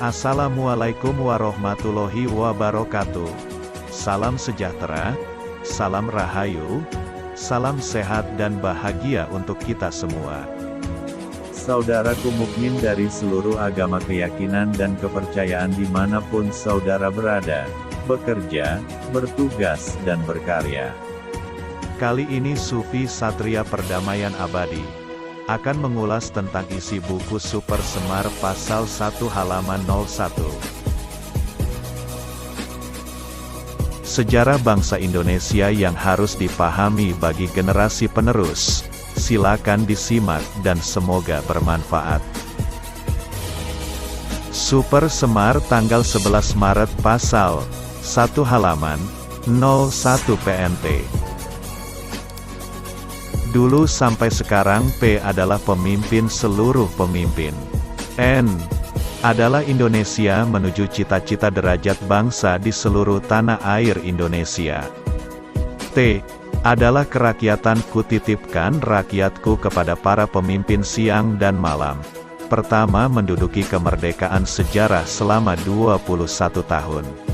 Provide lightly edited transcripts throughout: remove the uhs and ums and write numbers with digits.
Assalamualaikum warahmatullahi wabarakatuh. Salam sejahtera, salam rahayu, salam sehat dan bahagia untuk kita semua. Saudaraku mukmin dari seluruh agama keyakinan dan kepercayaan dimanapun saudara berada, bekerja, bertugas dan berkarya. Kali ini Sufi Satria Perdamaian Abadi akan mengulas tentang isi buku Super Semar pasal 1 halaman 01. Sejarah bangsa Indonesia yang harus dipahami bagi generasi penerus. Silakan disimak dan semoga bermanfaat. Super Semar tanggal 11 Maret pasal 1 halaman 01 PNT. Dulu sampai sekarang P adalah pemimpin seluruh pemimpin. N adalah Indonesia menuju cita-cita derajat bangsa di seluruh tanah air Indonesia. T adalah kerakyatan kutitipkan rakyatku kepada para pemimpin siang dan malam. Pertama menduduki kemerdekaan sejarah selama 21 tahun.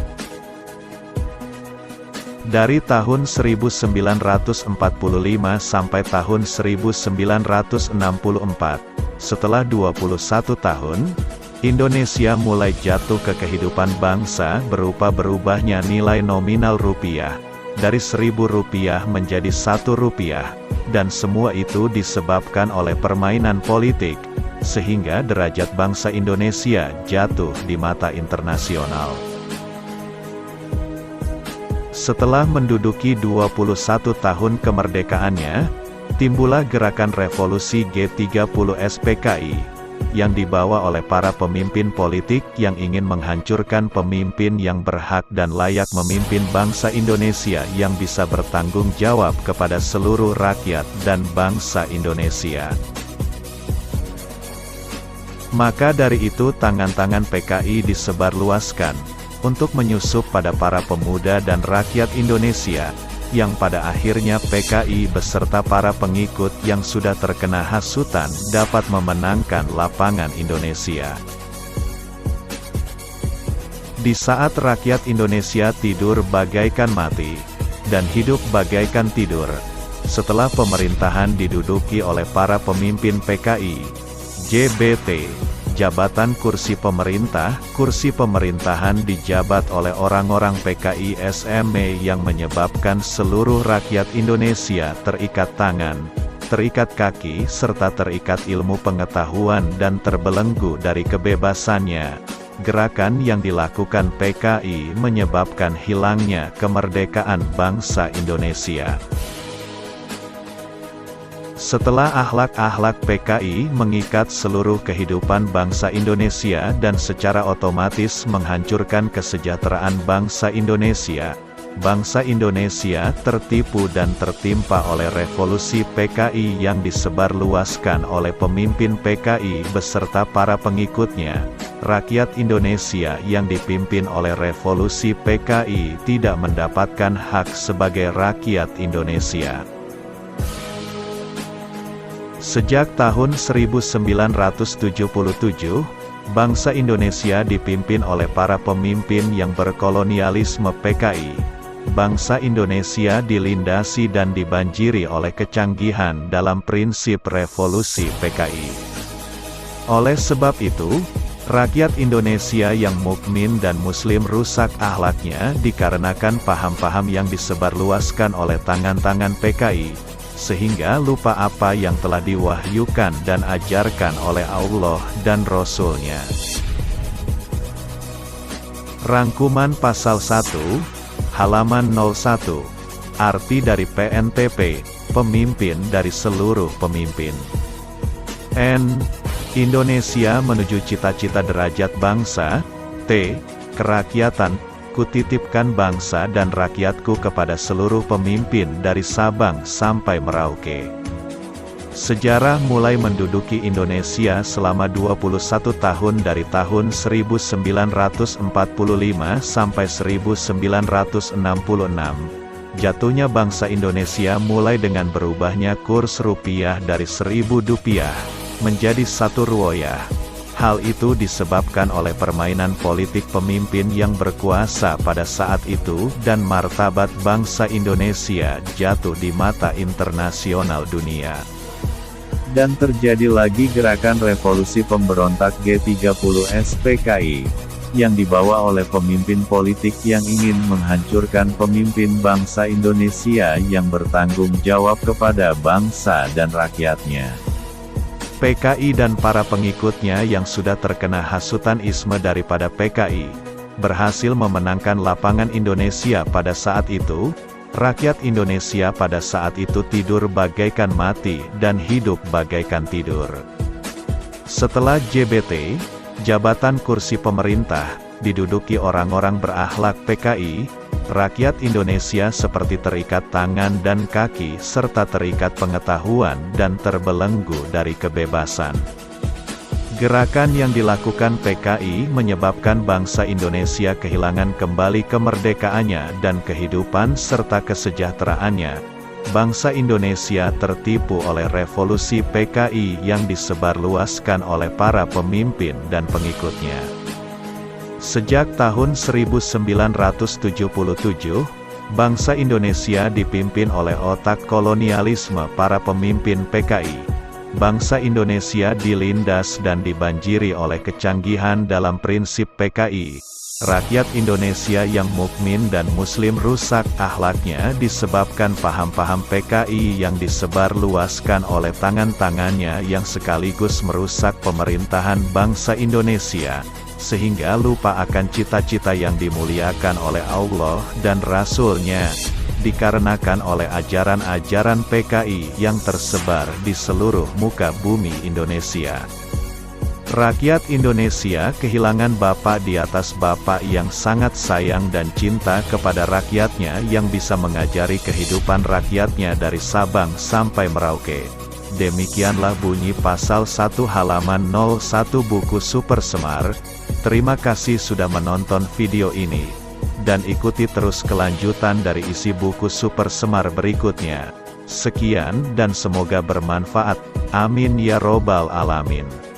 Dari tahun 1945 sampai tahun 1964, setelah 21 tahun, Indonesia mulai jatuh ke kehidupan bangsa berupa berubahnya nilai nominal rupiah, dari Rp1.000 menjadi Rp1, dan semua itu disebabkan oleh permainan politik, sehingga derajat bangsa Indonesia jatuh di mata internasional. Setelah menduduki 21 tahun kemerdekaannya, timbullah gerakan revolusi G30 SPKI, yang dibawa oleh para pemimpin politik yang ingin menghancurkan pemimpin yang berhak dan layak memimpin bangsa Indonesia yang bisa bertanggung jawab kepada seluruh rakyat dan bangsa Indonesia. Maka dari itu tangan-tangan PKI disebarluaskan untuk menyusup pada para pemuda dan rakyat Indonesia, yang pada akhirnya PKI beserta para pengikut yang sudah terkena hasutan dapat memenangkan lapangan Indonesia. Di saat rakyat Indonesia tidur bagaikan mati, dan hidup bagaikan tidur, setelah pemerintahan diduduki oleh para pemimpin PKI, JBT, jabatan kursi pemerintahan dijabat oleh orang-orang PKI SME yang menyebabkan seluruh rakyat Indonesia terikat tangan, terikat kaki serta terikat ilmu pengetahuan dan terbelenggu dari kebebasannya. Gerakan yang dilakukan PKI menyebabkan hilangnya kemerdekaan bangsa Indonesia. Setelah akhlak-akhlak PKI mengikat seluruh kehidupan bangsa Indonesia dan secara otomatis menghancurkan kesejahteraan bangsa Indonesia tertipu dan tertimpa oleh revolusi PKI yang disebarluaskan oleh pemimpin PKI beserta para pengikutnya. Rakyat Indonesia yang dipimpin oleh revolusi PKI tidak mendapatkan hak sebagai rakyat Indonesia. Sejak tahun 1977, bangsa Indonesia dipimpin oleh para pemimpin yang berkolonialisme PKI. Bangsa Indonesia dilindasi dan dibanjiri oleh kecanggihan dalam prinsip revolusi PKI. Oleh sebab itu, rakyat Indonesia yang mukmin dan muslim rusak akhlaknya dikarenakan paham-paham yang disebarluaskan oleh tangan-tangan PKI. Sehingga lupa apa yang telah diwahyukan dan ajarkan oleh Allah dan Rasul-Nya. Rangkuman pasal 1, halaman 01, arti dari PNTP, pemimpin dari seluruh pemimpin. N. Indonesia menuju cita-cita derajat bangsa. T. Kerakyatan, kutitipkan bangsa dan rakyatku kepada seluruh pemimpin dari Sabang sampai Merauke. Sejarah mulai menduduki Indonesia selama 21 tahun dari tahun 1945 sampai 1966. Jatuhnya bangsa Indonesia mulai dengan berubahnya kurs rupiah dari Rp1.000 menjadi Rp1. Hal itu disebabkan oleh permainan politik pemimpin yang berkuasa pada saat itu dan martabat bangsa Indonesia jatuh di mata internasional dunia. Dan terjadi lagi gerakan revolusi pemberontak G30 SPKI, yang dibawa oleh pemimpin politik yang ingin menghancurkan pemimpin bangsa Indonesia yang bertanggung jawab kepada bangsa dan rakyatnya. PKI dan para pengikutnya yang sudah terkena hasutan isme daripada PKI, berhasil memenangkan lapangan Indonesia pada saat itu. Rakyat Indonesia pada saat itu tidur bagaikan mati dan hidup bagaikan tidur. Setelah JBT, jabatan kursi pemerintah, diduduki orang-orang berakhlak PKI, rakyat Indonesia seperti terikat tangan dan kaki serta terikat pengetahuan dan terbelenggu dari kebebasan. Gerakan yang dilakukan PKI menyebabkan bangsa Indonesia kehilangan kembali kemerdekaannya dan kehidupan serta kesejahteraannya. Bangsa Indonesia tertipu oleh revolusi PKI yang disebarluaskan oleh para pemimpin dan pengikutnya. Sejak tahun 1977, bangsa Indonesia dipimpin oleh otak kolonialisme para pemimpin PKI. Bangsa Indonesia dilindas dan dibanjiri oleh kecanggihan dalam prinsip PKI. Rakyat Indonesia yang mukmin dan muslim rusak akhlaknya disebabkan paham-paham PKI yang disebarluaskan oleh tangan-tangannya yang sekaligus merusak pemerintahan bangsa Indonesia, sehingga lupa akan cita-cita yang dimuliakan oleh Allah dan Rasul-Nya, dikarenakan oleh ajaran-ajaran PKI yang tersebar di seluruh muka bumi Indonesia. Rakyat Indonesia kehilangan Bapa di atas Bapa yang sangat sayang dan cinta kepada rakyatnya yang bisa mengajari kehidupan rakyatnya dari Sabang sampai Merauke. Demikianlah bunyi pasal 1 halaman 01 buku Super Semar. Terima kasih sudah menonton video ini. Dan ikuti terus kelanjutan dari isi buku Super Semar berikutnya. Sekian dan semoga bermanfaat. Amin ya robbal alamin.